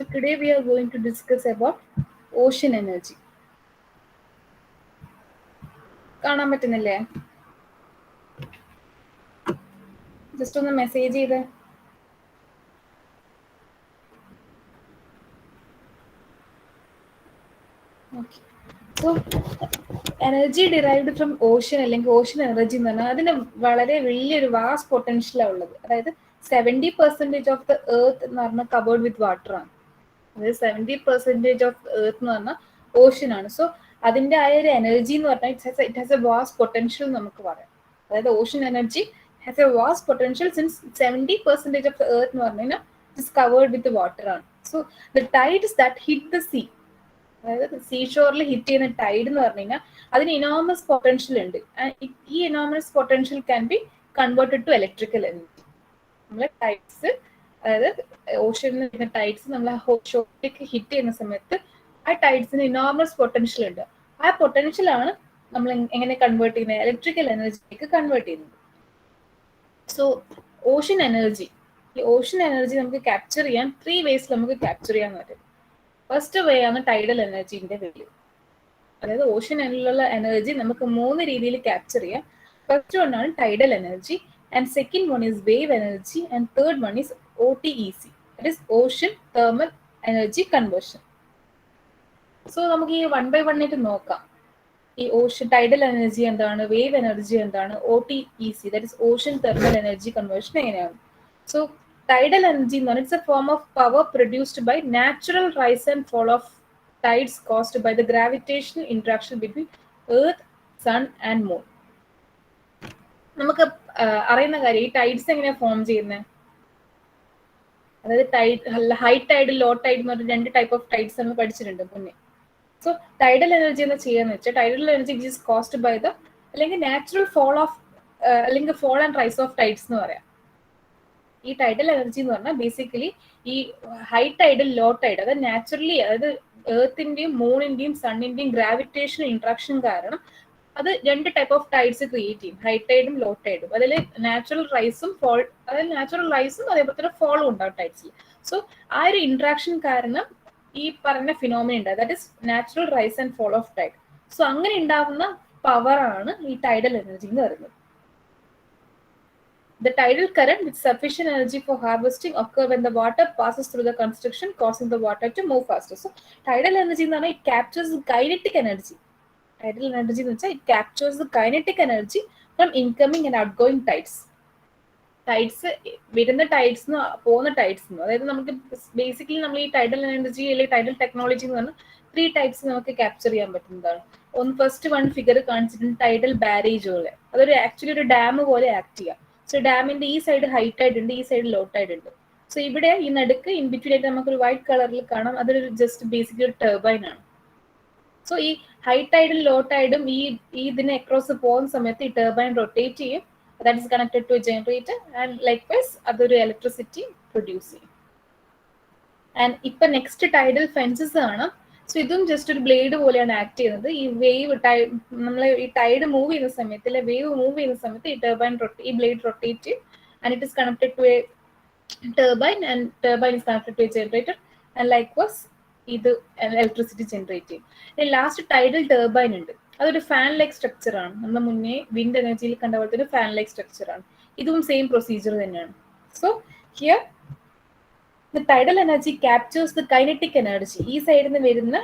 So today we are going to discuss about ocean energy. കാണാൻ പറ്റുന്നില്ലേ? Just ഒന്ന് message ചെയ്തേ. Okay. So energy derived from ocean അല്ലെങ്കിൽ ocean energy എന്ന് പറഞ്ഞാൽ അതിന് വളരെ വലിയൊരു വാസ്റ്റ് പൊട്ടൻഷ്യലാണ് ഉള്ളത്. അതായത് 70% ഓഫ് ദ എർത്ത് എന്ന് പറഞ്ഞാൽ കവേർഡ് വിത്ത് വാട്ടർ ആണ്. അതായത് 70% ഓഫ് എർത്ത് എന്ന് പറഞ്ഞാൽ ഓഷ്യൻ ആണ്. സോ അതിന്റെ ആ ഒരു എനർജി എന്ന് പറഞ്ഞാൽ it has a vast potential നമുക്ക് പറയാം. അതായത് ocean energy has a vast potential since 70% of the earth എന്ന് പറഞ്ഞു കഴിഞ്ഞാൽ ഇറ്റ്സ് കവേർഡ് വിത്ത് വാട്ടർ ആണ്. So the tides that hit the sea, അതായത് സീഷോറിൽ ഹിറ്റ് ചെയ്യുന്ന ടൈഡ് എന്ന് പറഞ്ഞു കഴിഞ്ഞാൽ അതിന് ഇനോമസ് പൊട്ടൻഷ്യൽ ഉണ്ട്. ഈ enormous potential can be converted to electrical energy. നമ്മളെ ടൈഡ്സ്, അതായത് ഓഷ്യനിൽ വരുന്ന ടൈഡ്സ് നമ്മൾ ഷോറിലേക്ക് ഹിറ്റ് ചെയ്യുന്ന സമയത്ത് ആ ടൈഡ്സിന് ഇനോമസ് പൊട്ടൻഷ്യൽ ഉണ്ട്. ആ പൊട്ടൻഷ്യലാണ് നമ്മൾ എങ്ങനെ കൺവേർട്ട് ചെയ്യുന്നത്, ഇലക്ട്രിക്കൽ എനർജിയിലേക്ക് കൺവേർട്ട് ചെയ്യുന്നത്. സോ ഓഷ്യൻ എനർജി, ഈ ഓഷ്യൻ എനർജി നമുക്ക് ക്യാപ്ചർ ചെയ്യാൻ 3 വേസിൽ നമുക്ക് ക്യാപ്ചർ ചെയ്യാൻ പറ്റും. ഫസ്റ്റ് വേ ആണ് ടൈഡൽ എനർജിന്റെ വാല്യൂ. അതായത് ഓഷ്യനിലുള്ള എനർജി നമുക്ക് 3 രീതിയിൽ ക്യാപ്ചർ ചെയ്യാം. ഫസ്റ്റ് വൺ ആണ് tidal energy, and second one is wave energy, and third one is OTEC, that is ocean thermal energy conversion. So നമുക്ക് ഈ 1 by 1 ആയിട്ട് നോക്കാം. ഈ ഓഷ്യൻ ടൈഡൽ എനർജി എന്താണ്, വേവ് എനർജി എന്താണ്, OTEC that is ocean thermal energy conversion എങ്ങനെയാണ്. So tidal energy എന്ന് പറഞ്ഞാൽ it's a form of power produced by natural rise and fall of tides caused by the gravitational interaction between earth, sun and moon. നമുക്ക് അറിയുന്ന കാര്യം, ഈ tides എങ്ങനെയാണ് form ചെയ്യുന്നത്. അതായത് ഹൈ ടൈഡ്, ലോ ടൈഡ് എന്ന് പറഞ്ഞ 2 ടൈപ്പ് ഓഫ് ടൈഡ്സ് നമ്മൾ പഠിച്ചിട്ടുണ്ട് മുന്നേ. സോ ടൈഡൽ എനർജി എന്ന് ചെയ്യാന്ന് വെച്ചാൽ tidal energy is caused by the അല്ലെങ്കിൽ നാച്ചുറൽ ഫോൾ ഓഫ് അല്ലെങ്കിൽ fall and rise of tides എന്ന് പറയാം. ഈ ടൈഡൽ എനർജി എന്ന് പറഞ്ഞാൽ ബേസിക്കലി ഈ ഹൈ ടൈഡൽ, ലോ ടൈഡ്, അതായത് നാച്ചുറലി, അതായത് എർത്തിന്റെയും മൂണിന്റെയും സണ്ണിന്റെയും ഗ്രാവിറ്റേഷണൽ ഇന്ററാക്ഷൻ കാരണം അത് 2 ടൈപ്പ് ഓഫ് ടൈഡ്സ് ക്രിയേറ്റ് ചെയ്യും, ഹൈ ടൈഡും ലോ ടൈഡും. അതിൽ നാച്ചുറൽ റൈസും ഫോൾ, അതായത് നാച്ചുറൽ റൈസും അതേപോലെ തന്നെ ഫോളും ഉണ്ടാവും ടൈഡ്സിൽ. സോ ആ ഒരു ഇന്ററാക്ഷൻ കാരണം ഈ പറഞ്ഞ ഫിനോമിന ഉണ്ട്, that is natural rise and fall of tide. So അങ്ങനെ ഉണ്ടാവുന്ന പവറാണ് ഈ ടൈഡൽ എനർജി എന്ന് പറയുന്നത്. The tidal current with sufficient energy for harvesting occur when the water passes through the construction, causing the water to move faster. So, tidal energy എന്ന് പറഞ്ഞാൽ it captures the kinetic energy. Tidal energy എന്ന് വെച്ചാൽ it captures the kinetic energy from incoming and outgoing tides. Tides വരുന്ന tides പോകുന്ന tides, അതായത് നമുക്ക് basically നമ്മൾ ഈ ടൈഡൽ എനർജി അല്ലെങ്കിൽ ടൈഡൽ ടെക്നോളജി എന്ന് പറഞ്ഞാൽ 3 ടൈപ്സ് നമുക്ക് ക്യാപ്ചർ ചെയ്യാൻ പറ്റുന്നതാണ്. ഒന്ന് ഫസ്റ്റ് വൺ ഫിഗർ കാണിച്ചിട്ടുണ്ട്, ടൈഡൽ ബാരേജ് പോലെ. അതൊരു ആക്ച്വലി ഒരു ഡാം പോലെ ആക്ട് ചെയ്യാം. സോ ഡാമിന്റെ ഈ സൈഡ് ഹൈ ടൈഡ് ഉണ്ട്, ഈ സൈഡ് ലോ ടൈഡ് ഉണ്ട്. സോ ഇവിടെ ഈ നടുക്ക് ഇൻ ബിറ്റ്വീൻ ആയിട്ട് നമുക്കൊരു വൈറ്റ് കളറിൽ കാണാം, അതൊരു ജസ്റ്റ് ബേസിക്കലി ഒരു ടർബൈൻ ആണ്. സോ ഈ ഹൈ ടൈഡും ലോ ടൈഡും ഈ ഇതിനെ അക്രോസ് പോകുന്ന സമയത്ത് ഈ ടർബൈൻ റൊട്ടേറ്റ് ചെയ്യും, that is connected to a generator, and likewise അതൊരു ഇലക്ട്രിസിറ്റി പ്രൊഡ്യൂസ് ചെയ്യും. ആൻഡ് ഇപ്പൊ നെക്സ്റ്റ് ടൈഡൽ ഫെൻസസ് ആണ്. സോ ഇതും ജസ്റ്റ് ഒരു ബ്ലേഡ് പോലെയാണ് ആക്ട് ചെയ്യുന്നത്. ഈ വേവ് നമ്മൾ ഈ ടൈഡ് മൂവ് ചെയ്യുന്ന സമയത്ത്, അല്ലെ വേവ് മൂവ് ചെയ്യുന്ന സമയത്ത് ഈ ടർബൈൻ ഈ ബ്ലേഡ് റൊട്ടേറ്റ് ചെയ്യും, and it is connected to a turbine, and turbine is connected to a generator, and likewise ഇത് ഇലക്ട്രിസിറ്റി ജനറേറ്റ് ചെയ്യും. ലാസ്റ്റ് ടൈഡൽ ടർബൈൻ ഉണ്ട്, അതൊരു ഫാൻ ലൈക്ക് സ്ട്രക്ചർ ആണ്. നമ്മൾ മുന്നേ വിൻഡ് എനർജിയിൽ കണ്ട പോലത്തെ ഒരു ഫാൻ ലൈക്ക് സ്ട്രക്ചർ ആണ്. ഇതും സെയിം പ്രൊസീജിയർ തന്നെയാണ്. So here the tidal energy captures the kinetic energy. ഈ സൈഡിൽ നിന്ന് വരുന്ന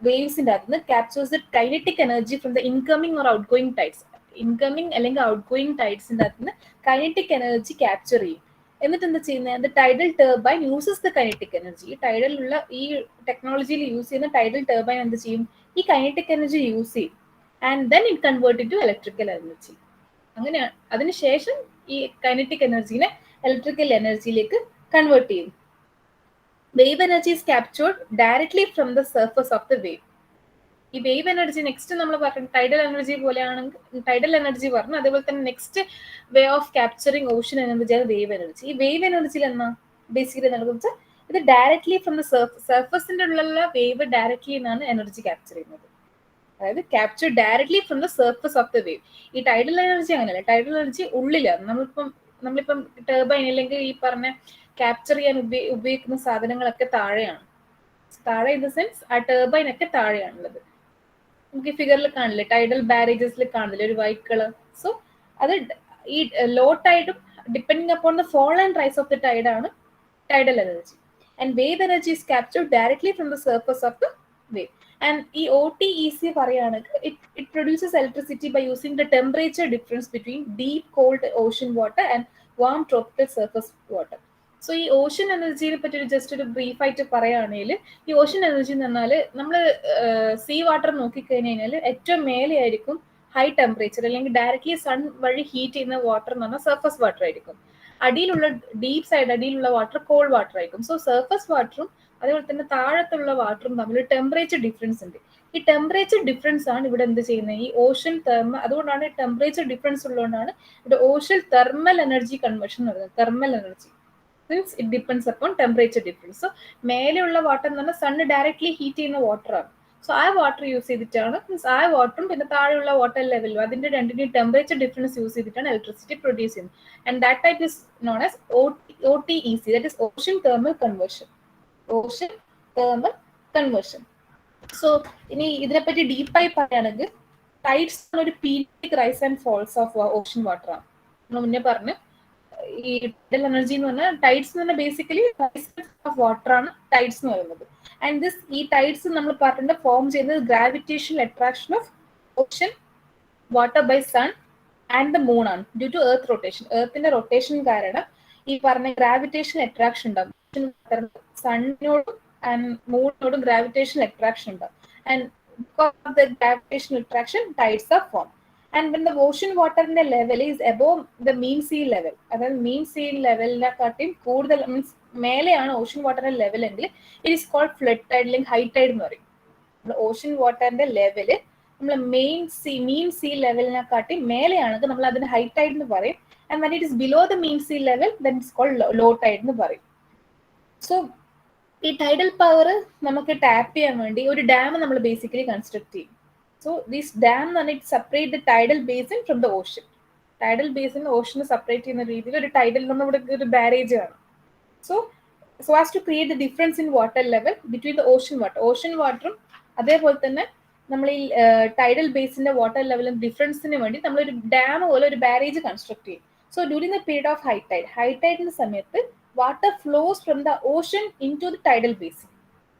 വേവ്സിന്റെ അകത്ത് നിന്ന് captures the kinetic energy from the incoming or outgoing tides. Incoming അല്ലെങ്കിൽ ഔട്ട്ഗോയിങ് ടൈഡ്സിന്റെ അകത്ത് നിന്ന് കൈനറ്റിക് എനർജി ക്യാപ്ചർ ചെയ്യും. എന്നിട്ട് എന്താ ചെയ്യുന്നത്, tidal turbine uses the kinetic energy. ഈ ടൈഡലുള്ള ഈ ടെക്നോളജിയിൽ യൂസ് ചെയ്യുന്ന ടൈഡൽ ടർബൈൻ എന്ത് ചെയ്യും, ഈ കൈനറ്റിക് എനർജി യൂസ് ചെയ്യും, and then it convert to electrical energy. അങ്ങനെയാണ് അതിനുശേഷം ഈ കൈനറ്റിക് എനർജീനെ ഇലക്ട്രിക്കൽ എനർജിയിലേക്ക് കൺവേർട്ട് ചെയ്യും. Wave energy is captured directly from the surface of the wave. ഈ വേവ് എനർജി നെക്സ്റ്റ് നമ്മൾ പറഞ്ഞു ടൈഡൽ എനർജി പോലെയാണെങ്കിൽ ടൈഡൽ എനർജി പറഞ്ഞു, അതേപോലെ തന്നെ next way of capturing ocean എനർജിയാണ് വേവ് എനർജി. ഈ വേവ് എനർജിയിൽ എന്നാ ബേസിക്കലി നടക്കുന്നത്, ഇത് ഡയറക്ട്ലി ഫ്രം ദ സർഫസിന്റെ ഉള്ള വേവ് ഡയറക്ട്ലി എന്നാണ് എനർജി ക്യാപ്ചർ ചെയ്യുന്നത്. അതായത് capture directly from the surface of the wave. ഈ ടൈഡൽ എനർജി അങ്ങനെയല്ല, ടൈഡൽ എനർജി ഉള്ളിലാണ്. നമ്മളിപ്പം ടർബൈൻ അല്ലെങ്കിൽ ഈ പറഞ്ഞ ക്യാപ്ചർ ചെയ്യാൻ ഉപയോഗിക്കുന്ന സാധനങ്ങളൊക്കെ താഴെയാണ്. താഴെ ഇൻ ദ സെൻസ് ആ ടർബൈൻ ഒക്കെ താഴെയാണുള്ളത്. നമുക്ക് ഫിഗറിൽ കാണില്ലേ, ടൈഡൽ ബാരേജസിൽ കാണില്ലേ ഒരു വൈറ്റ് കളർ. സോ അത് ഈ ലോ ടൈഡും depending upon the fall and rise of the tide ആണ് tidal energy, and wave energy is captured directly from the surface of the wave. And ഈ OTEC പറയുകയാണെങ്കിൽ it produces electricity by using the temperature difference between deep cold ocean water and warm tropical surface water. So ഈ ocean എനർജിയെ പറ്റി ഒരു just ഒരു brief ആയിട്ട് പറയുകയാണെങ്കിൽ, ഈ ocean energy എന്ന് പറഞ്ഞാൽ നമ്മൾ സീ വാട്ടർ നോക്കിക്കഴിഞ്ഞാൽ ഏറ്റവും മേലെ ആയിരിക്കും ഹൈ ടെമ്പറേച്ചർ, അല്ലെങ്കിൽ ഡയറക്ട്ലി സൺ വഴി ഹീറ്റ് ചെയ്യുന്ന വാട്ടർ എന്ന് പറഞ്ഞാൽ സർഫസ് വാട്ടർ ആയിരിക്കും. അടിയിലുള്ള ഡീപ് സൈഡ് അടിയിലുള്ള വാട്ടർ കോൾഡ് വാട്ടർ ആയിരിക്കും. സോ സർഫസ് വാട്ടറും അതുപോലെ തന്നെ താഴത്തുള്ള വാട്ടറും തമ്മിൽ ടെമ്പറേച്ചർ ഡിഫറൻസ് ഉണ്ട്. ഈ ടെമ്പറേച്ചർ ഡിഫറൻസ് ആണ് ഇവിടെ എന്ത് ചെയ്യുന്നത്, ഈ ഓഷ്യൻ തെർമൽ. അതുകൊണ്ടാണ് ടെമ്പറേച്ചർ ഡിഫറൻസ് ഉള്ളതുകൊണ്ടാണ് ഇവിടെ ഓഷ്യൻ തെർമൽ എനർജി കൺവേർഷൻ എന്ന് പറയുന്നത്. Thermal energy means it depends upon temperature difference. So മേലെയുള്ള വാട്ടർ എന്ന് പറഞ്ഞാൽ സണ്ണ് ഡയറക്ട്ലി ഹീറ്റ് ചെയ്യുന്ന വാട്ടറാണ്. സോ ആ വാട്ടർ യൂസ് ചെയ്തിട്ടാണ്, മീൻസ് ആ വാട്ടറും പിന്നെ താഴെയുള്ള വാട്ടർ ലെവലും അതിന്റെ രണ്ടിന്റെയും ടെമ്പറേച്ചർ ഡിഫറൻസ് യൂസ് ചെയ്തിട്ടാണ് ഇലക്ട്രിസിറ്റി പ്രൊഡ്യൂസ് ചെയ്യുന്നത്. And that type is known as OTEC, that is ocean thermal conversion. Ocean thermal conversion. So ഇനി ഇതിനെപ്പറ്റി ഡീപ്പായി പറയുകയാണെങ്കിൽ, ടൈഡ്സ് ഒരു periodic rise and falls of ocean water ആണ്. നമ്മൾ മുന്നേ പറഞ്ഞു ഈ tidal എനർജി എന്ന് പറഞ്ഞാൽ ടൈഡ്സ് എന്ന് പറഞ്ഞാൽ ബേസിക്കലി ഓഫ് വാട്ടർ ആണ് ടൈഡ്സ് എന്ന് പറയുന്നത്. ആൻഡ് ദിസ് ഈ ടൈഡ്സ് നമ്മൾ പറഞ്ഞിട്ട് ഫോം ചെയ്യുന്നത് gravitational attraction of ocean water by sun and the moon ആണ്, ഡ്യൂ ടു എർത്ത് റൊട്ടേഷൻ. എർത്തിന്റെ റൊട്ടേഷൻ കാരണം ഈ പറഞ്ഞ ഗ്രാവിറ്റേഷണൽ അട്രാക്ഷൻ ഉണ്ടാവും. സണ്ണിനോടും ആൻഡ് മൂണിനോടും ഗ്രാവിറ്റേഷണൽ അട്രാക്ഷൻ ഉണ്ടാവും. And because of the gravitational attraction, tides are formed. And when the ocean water in the level is above the mean sea level, അതായത് മീൻ see ലെവലിനെക്കാട്ടിയും കൂടുതൽ മീൻസ് മേലെയാണ് ഓഷ്യൻ വാട്ടറിന്റെ level എങ്കിൽ it is called flood tide അല്ലെങ്കിൽ high tide എന്ന് പറയും. Ocean വാട്ടറിന്റെ level നമ്മൾ മീൻ see ലെവലിനെക്കാട്ടി മേലെയാണെങ്കിൽ നമ്മൾ അതിന് ഹൈ ടൈഡ് എന്ന് പറയും. And when it is below the mean sea level, then it's called low tide എന്ന് പറയും. സോ ഈ ടൈഡൽ പവർ നമുക്ക് ടാപ്പ് ചെയ്യാൻ വേണ്ടി ഒരു ഡാം നമ്മൾ ബേസിക്കലി കൺസ്ട്രക്ട് ചെയ്യും. സോ ദിസ് ഡാം എന്ന് പറഞ്ഞാൽ it separate the tidal basin from the ocean. Tidal basin ഓഷ്യനെ സെപ്പറേറ്റ് ചെയ്യുന്ന രീതിയിൽ ഒരു ടൈഡൽ നമ്മുടെ ഒരു ബാരേജ് ആണ്. So as to create the difference in water level between the ocean വാട്ടറും അതേപോലെ തന്നെ നമ്മൾ ഈ ടൈഡൽ ബേസിന്റെ വാട്ടർ ലെവലും ഡിഫറൻസിന് വേണ്ടി നമ്മളൊരു ഡാം പോലെ ഒരു ബാരേജ് കൺസ്ട്രക്ട് ചെയ്യും. So during the period of high ടൈഡിന്റെ സമയത്ത് water flows from the ocean into the tidal basin.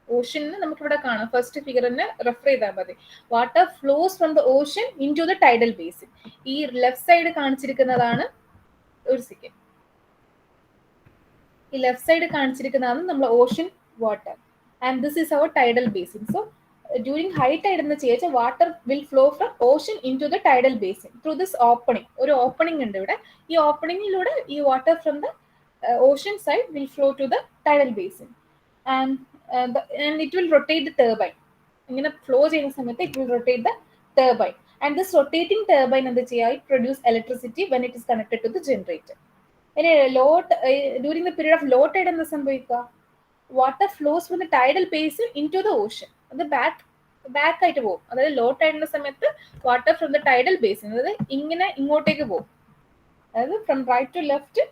ഓഷ്യന് നമുക്ക് ഇവിടെ കാണാം, ഫസ്റ്റ് ഫിഗറിനെ റെഫർ ചെയ്താൽ മതി. Water flows from the ocean into the tidal basin. ഈ ലെഫ്റ്റ് സൈഡ് കാണിച്ചിരിക്കുന്നതാണ്, ഒരു സെക്കൻഡ്, ഈ ലെഫ്റ്റ് സൈഡ് കാണിച്ചിരിക്കുന്നതാണ് നമ്മൾ ocean water and this is our tidal basin. So during high tide എന്ന് ചോദിച്ചാൽ water will flow from ocean into the tidal basin through this opening. ഒരു opening ഉണ്ട് ഇവിടെ. ഈ ഓപ്പണിംഗിലൂടെ ഈ water from the ocean side will flow to the tidal basin, and it will rotate the turbine. ഇങ്ങനെ flow ചെയ്യുന്ന സമയത്ത് it will rotate the turbine, and this rotating turbine എന്ത് ചെയ്യുക, it produce electricity when it is connected to the generator. ഇനി during the period of low tide എന്താ സംഭവിക്കുക, water flows from the tidal basin into the ocean. അത് back ആയിട്ട് പോകും. അതായത് low ടൈഡിന്റെ സമയത്ത് water from the tidal basin, അതായത് ഇങ്ങനെ ഇങ്ങോട്ടേക്ക് പോകും. അതായത് from right to left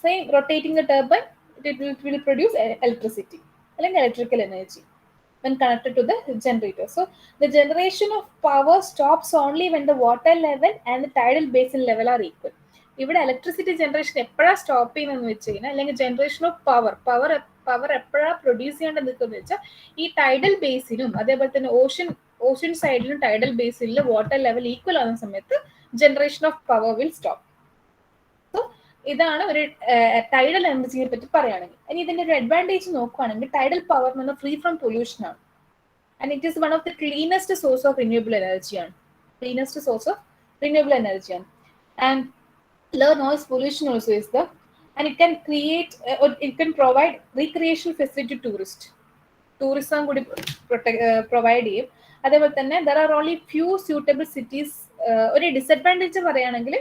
saying rotating the turbine, it will produce electricity, like electrical energy when connected to the generator. So the generation of power stops only when the water level and the tidal basin level are equal. ഇവിടെ electricity generation എപ്പോഴാണ് stop ചെയ്യുന്നതെന്ന് വെച്ച് കഴിഞ്ഞാൽ, അല്ലെങ്കിൽ generation of power എപ്പോഴാണ് produce ചെയ്യേണ്ടത് നിൽക്കുന്നത് വെച്ചാൽ, ഈ ടൈഡൽ ബേസിനും അതേപോലെ തന്നെ ഓഷ്യൻ സൈഡിലും ടൈഡൽ ബേസിലും വാട്ടർ ലെവൽ ഈക്വൽ ആകുന്ന സമയത്ത് generation of power will stop. ഇതാണ് ഒരു ടൈഡൽ എനർജിയെ പറ്റി പറയുകയാണെങ്കിൽ. ഇനി ഇതിന്റെ ഒരു അഡ്വാൻറ്റേജ് നോക്കുകയാണെങ്കിൽ, ടൈഡൽ പവർ എന്ന് പറഞ്ഞാൽ ഫ്രീ ഫ്രം പൊല്യൂഷൻ ആണ്. And it is one of the cleanest source of renewable എനർജിയാണ്. And low noise pollution also is there, and it can create or it can provide recreational facility to tourism കൂടി provide ചെയ്യും. അതേപോലെ തന്നെ there are only few suitable cities. ഒരു disadvantage പറയുകയാണെങ്കിൽ,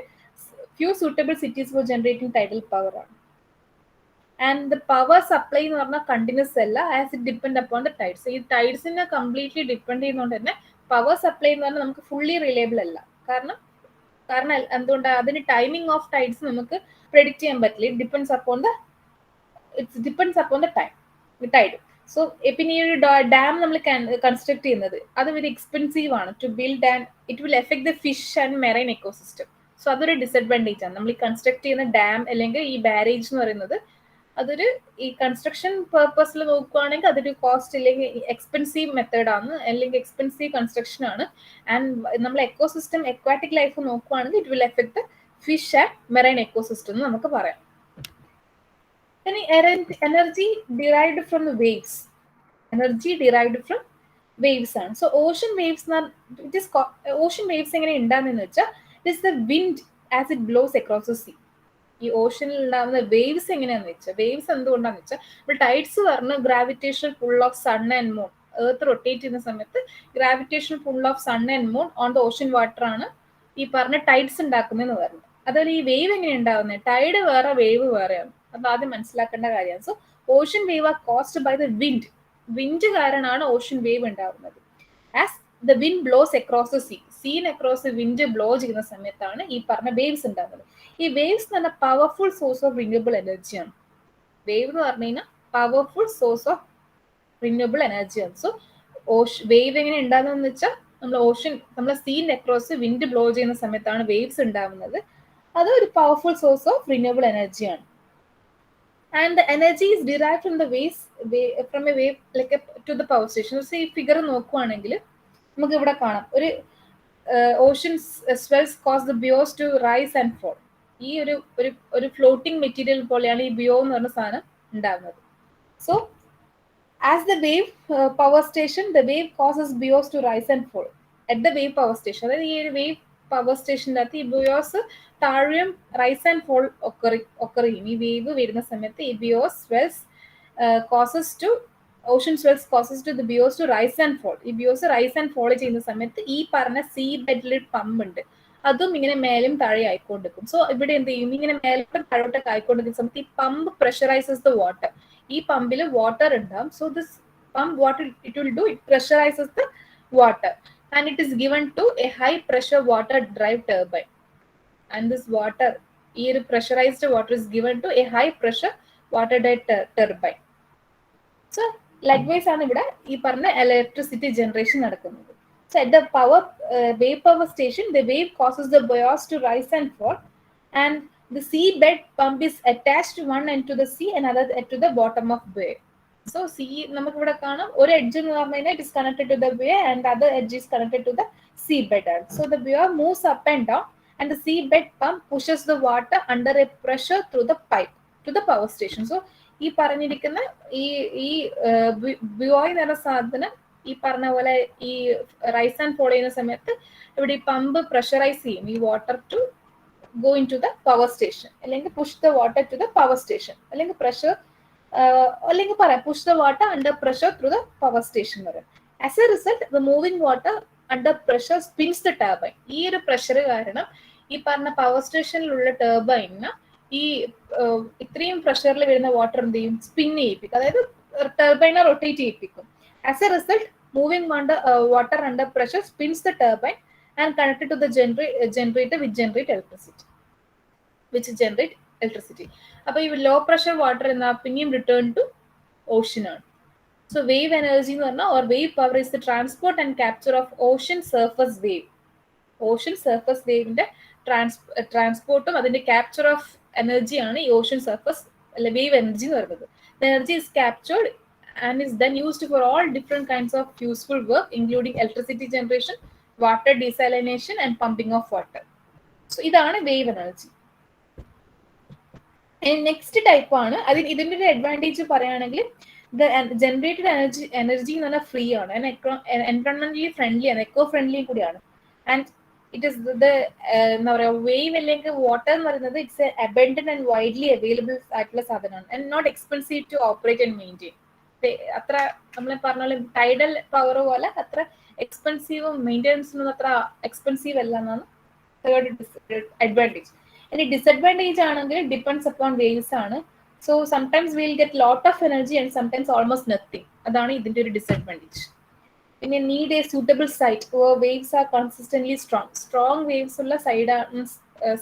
few suitable cities for generating tidal power ആണ്. And the power supply എന്ന് പറഞ്ഞാൽ continuous അല്ല, as it depend upon the tides. ഈ ടൈഡ്സിനെ കംപ്ലീറ്റ്ലി ഡിപ്പെൻഡ് ചെയ്യുന്നതുകൊണ്ട് തന്നെ പവർ സപ്ലൈ എന്ന് പറഞ്ഞാൽ നമുക്ക് ഫുള്ളി റിലയബിൾ അല്ല. കാരണം എന്തുകൊണ്ടാണ്, അതിന് ടൈമിംഗ് ഓഫ് ടൈഡ്സ് നമുക്ക് പ്രെഡിക്റ്റ് ചെയ്യാൻ പറ്റില്ല. It depends upon the it depends upon the tide. So പിന്നെ ഈ ഒരു ഡാം നമ്മൾ കൺസ്ട്രക്ട് ചെയ്യുന്നത് അത് വെരി എക്സ്പെൻസീവ് ആണ് to build and it will effect the fish and marine ecosystem. So അതൊരു ഡിസഡ്വാൻറ്റേജ് ആണ്. നമ്മൾ ഈ കൺസ്ട്രക്ട് ചെയ്യുന്ന ഡാം അല്ലെങ്കിൽ ഈ ബാരേജ് എന്ന് പറയുന്നത് അതൊരു ഈ കൺസ്ട്രക്ഷൻ പേർപ്പസിൽ നോക്കുകയാണെങ്കിൽ അതൊരു കോസ്റ്റ് അല്ലെങ്കിൽ എക്സ്പെൻസീവ് മെത്തേഡ് ആണ്, അല്ലെങ്കിൽ എക്സ്പെൻസീവ് കൺസ്ട്രക്ഷൻ ആണ്. ആൻഡ് നമ്മൾ എക്കോസിസ്റ്റം അക്വാറ്റിക് ലൈഫ് നോക്കുകയാണെങ്കിൽ it will effect the fish and marine ecosystem എന്ന് നമുക്ക് പറയാം. ഇനി energy derived from the waves. Energy derived from waves ആണ്. So ocean waves ocean waves എങ്ങനെ ഉണ്ടാകുന്നതെന്ന് വെച്ചാൽ it is the wind as it blows across the sea. ഈ ഓഷനിൽ ഉണ്ടാകുന്ന വേവ്സ് എങ്ങനെയാന്ന് വെച്ചാൽ, വേവ്സ് എന്തുകൊണ്ടാന്ന് വെച്ചാൽ ഇപ്പോൾ ടൈഡ്സ് പറഞ്ഞ gravitation pull of sun and moon. Earth rotate ചെയ്യുന്ന സമയത്ത് gravitation pull of sun and moon on the ocean water ആണ് ഈ പറഞ്ഞ ടൈഡ്സ് ഉണ്ടാക്കുന്നതെന്ന് പറഞ്ഞു. അതുപോലെ ഈ വേവ് എങ്ങനെ ഉണ്ടാകുന്നത്, ടൈഡ് വേറെ വേവ് വേറെയാണ്. അത് ആദ്യം മനസ്സിലാക്കേണ്ട കാര്യമാണ്. So ocean wave are caused by the wind. Wind കാരണമാണ് ഓഷൻ വേവ് ഉണ്ടാകുന്നത്. As the wind blows across the sea across wind blow ചെയ്യുന്ന സമയത്താണ് ഈ പറഞ്ഞ വേവ്സ് ഉണ്ടാകുന്നത്. ഈ വേവ്സ് എന്ന് പറഞ്ഞാൽ പവർഫുൾ സോഴ്സ് ഓഫ് റിന്യൂവബിൾ എനർജിയാണ്. വേവ് എന്ന് പറഞ്ഞു കഴിഞ്ഞാൽ പവർഫുൾ സോഴ്സ് ഓഫ് റിന്യൂവബിൾ എനർജിയാണ്. സോ വേവ് എങ്ങനെ ഉണ്ടാകുന്നതെന്ന് വെച്ചാൽ നമ്മൾ സീൻ അക്രോസ് വിൻഡ് ബ്ലോ ചെയ്യുന്ന സമയത്താണ് വേവ്സ് ഉണ്ടാകുന്നത്. അത് ഒരു പവർഫുൾ സോഴ്സ് ഓഫ് റിന്യൂവബിൾ എനർജിയാണ്. And the energy is derived from the from a wave like to the power station. ഈ ഫിഗർ നോക്കുവാണെങ്കിൽ നമുക്ക് ഇവിടെ കാണാം ഒരു ocean swells cause the buoys to rise and fall. ഈ ഒരു ഫ്ലോട്ടിംഗ് മെറ്റീരിയൽ പോലെയാണ് ഈ ബിയോ എന്ന് പറഞ്ഞ സാധനം ഉണ്ടാകുന്നത്. So as the wave power station the wave causes buoys to rise and fall at the wave power station. അതായത് ഈ ഒരു വേവ് പവർ സ്റ്റേഷൻ്റെ അകത്ത് ഈ ബിയോസ് താഴെയും റൈസ് ആൻഡ് ഫോൾ ഒക്കർ ചെയ്യും. ഈ വേവ് വരുന്ന സമയത്ത് ഈ buoys swells causes to ocean swells causes to the buoys to rise and fall. ഈ ബിയോസ് റൈസ് ആൻഡ് ഫോൾ ചെയ്യുന്ന സമയത്ത് ഈ പറഞ്ഞ സീ ബെഡിൽ പമ്പ് ഉണ്ട്, അതും ഇങ്ങനെ മേലും താഴെ ആയിക്കൊണ്ടിരിക്കും. സോ ഇവിടെ എന്ത് ചെയ്യും, ഇങ്ങനെ മേലോട്ട് താഴോട്ടൊക്കെ ആയിക്കൊണ്ടിരിക്കുന്ന സമയത്ത് ഈ പമ്പ് പ്രഷറൈസസ് ദ വാട്ടർ. ഈ പമ്പിൽ വാട്ടർ ഉണ്ടാവും. So this pump what it will do, it pressurises the water and it is given to a high pressure water drive turbine. And this water, ഈ ഒരു pressurised water is given to a high pressure water drive turbine. So likewise ആണ് ഇവിടെ ഈ പറഞ്ഞ electricity generation നടക്കുന്നത്. So at the wave power station, the wave causes the buoys to rise and fall, and the seabed pump is attached one end to the sea and another end to the bottom of buoy. So നമുക്ക് ഇവിടെ കാണാം ഒരു edge എന്ന് പറഞ്ഞു കഴിഞ്ഞാൽ it is connected to the buoy and the other edge is connected to the seabed. So the buoy moves up and down and the seabed pump pushes the water under a pressure through the pipe to the power station. So ഈ പറഞ്ഞിരിക്കുന്ന ഈ ബിയോയ് എന്ന് പറഞ്ഞ സാധനം ഈ പറഞ്ഞ പോലെ ഈ റൈസ് ആൻഡ് ഫോൾ ചെയ്യുന്ന സമയത്ത് ഇവിടെ ഈ പമ്പ് പ്രഷറൈസ് ചെയ്യും ഈ water to go into the power station, അല്ലെങ്കിൽ push the water to the power station, അല്ലെങ്കിൽ പ്രഷർ അല്ലെങ്കിൽ പറയാം push the water under pressure through the power station എന്ന് പറയും. As a result the moving water under pressure spins the turbine. ഈ ഒരു pressure കാരണം ഈ പറഞ്ഞ പവർ സ്റ്റേഷനിലുള്ള ടർബൈനിന് ഈ ഇത്രയും പ്രഷറിൽ വരുന്ന വാട്ടർ എന്ത് ചെയ്യും, സ്പിൻ ചെയ്യിപ്പിക്കും, അതായത് ടർബൈനെ റൊട്ടേറ്റ് ചെയ്യിപ്പിക്കും. As a result, moving water under pressure spins the turbine and connected to the generator which generate electricity. അപ്പോൾ ഈ ലോ പ്രഷർ വാട്ടർ എന്നാ പിന്നെയും റിട്ടേൺ ടു ഓഷൻ ആണ്. സോ വേവ് എനർജി എന്ന് പറഞ്ഞാൽ or wave power is the transport and capture of Ocean surface wave. Ocean surface വേവിന്റെ ട്രാൻസ്പോർട്ടും അതിന്റെ capture of എനർജിയാണ് ഈ ഓഷൻ സർഫസ് അല്ലെ വേവ് എനർജി എന്ന് പറയുന്നത്. The energy is captured and is then used for all different kinds of useful work including electricity generation, water desalination and pumping of water. So ഇതാണ് wave energy. Next type ആണ് ഇതിന്റെ ഒരു advantage പറയുകയാണെങ്കിൽ the generated energy എന്ന് പറഞ്ഞാൽ free ആണ്, എൻവയോൺമെന്റലി friendly ആണ്, എക്കോ ഫ്രണ്ട്ലി കൂടിയാണ്. ആൻഡ് ഇറ്റ് ഇസ് എന്താ പറയുക വേവ് അല്ലെങ്കിൽ വാട്ടർ എന്ന് പറയുന്നത് it's abundant and widely available ആയിട്ടുള്ള സാധനമാണ് and not expensive to operate and maintain. അത്ര നമ്മൾ പറഞ്ഞ ടൈഡൽ പവർ പോലെ അത്ര എക്സ്പെൻസീവും മെയിൻ്റെനൻസിനൊന്നും അത്ര എക്സ്പെൻസീവ് അല്ല എന്നാണ് തേർഡ് അഡ്വാൻറ്റേജ്. ഇനി ഡിസഡ്വാൻറ്റേജ് ആണെങ്കിൽ ഡിപ്പെൻഡ്സ് അപ്പോൺ വേവ്സ് ആണ്. So sometimes will get lot of energy and sometimes almost nothing. അതാണ് ഇതിന്റെ ഒരു ഡിസഡ്വാൻറ്റേജ്. പിന്നെ need a suitable site or waves are consistently strong waves ഉള്ള